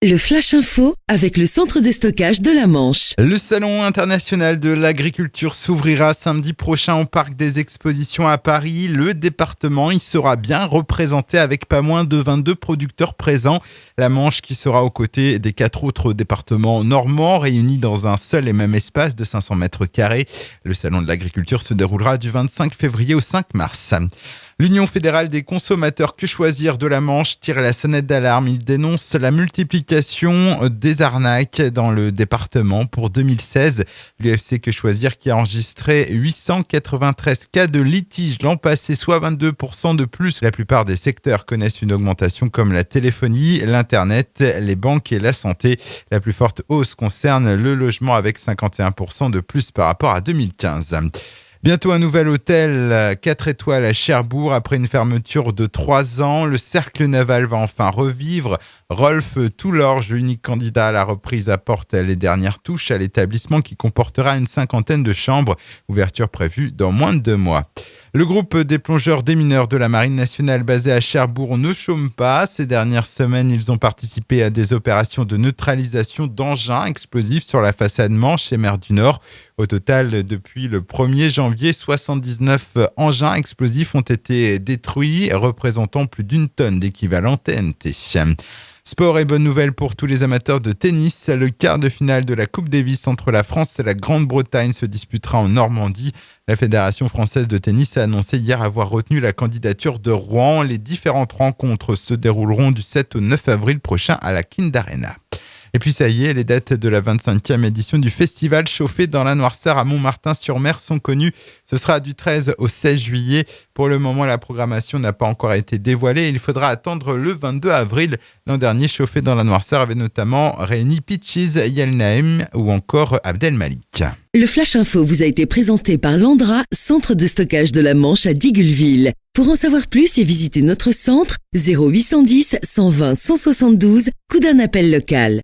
Le Flash Info avec le centre de stockage de la Manche. Le Salon international de l'agriculture s'ouvrira samedi prochain au Parc des Expositions à Paris. Le département y sera bien représenté avec pas moins de 22 producteurs présents. La Manche qui sera aux côtés des 4 autres départements normands réunis dans un seul et même espace de 500 mètres carrés. Le Salon de l'agriculture se déroulera du 25 février au 5 mars. L'Union fédérale des consommateurs Que Choisir de la Manche tire la sonnette d'alarme. Il dénonce la multiplication des arnaques dans le département. Pour 2016, l'UFC Que Choisir qui a enregistré 893 cas de litige l'an passé, soit 22% de plus. La plupart des secteurs connaissent une augmentation comme la téléphonie, l'internet, les banques et la santé. La plus forte hausse concerne le logement avec 51% de plus par rapport à 2015. Bientôt un nouvel hôtel 4 étoiles à Cherbourg. Après une fermeture de 3 ans, le Cercle Naval va enfin revivre. Rolf Toulorge, unique candidat à la reprise, apporte les dernières touches à l'établissement qui comportera une 50aine de chambres. Ouverture prévue dans moins de 2 mois. Le groupe des plongeurs démineurs de la Marine nationale basé à Cherbourg ne chôme pas. Ces dernières semaines, ils ont participé à des opérations de neutralisation d'engins explosifs sur la façade Manche et mer du Nord. Au total, depuis le 1er janvier, 79 engins explosifs ont été détruits, représentant plus d'1 tonne d'équivalent TNT. Sport et bonne nouvelle pour tous les amateurs de tennis. Le quart de finale de la Coupe Davis entre la France et la Grande-Bretagne se disputera en Normandie. La Fédération française de tennis a annoncé hier avoir retenu la candidature de Rouen. Les différentes rencontres se dérouleront du 7 au 9 avril prochain à la Kind Arena. Et puis ça y est, les dates de la 25e édition du festival Chauffé dans la Noirceur à Montmartin-sur-Mer sont connues. Ce sera du 13 au 16 juillet. Pour le moment, la programmation n'a pas encore été dévoilée. Il faudra attendre le 22 avril. L'an dernier, Chauffé dans la Noirceur avait notamment réuni Peaches, Yelnaim ou encore Abdel Malik. Le Flash Info vous a été présenté par Landra, centre de stockage de la Manche à Digulleville. Pour en savoir plus et visiter notre centre, 0810 120 172, coup d'un appel local.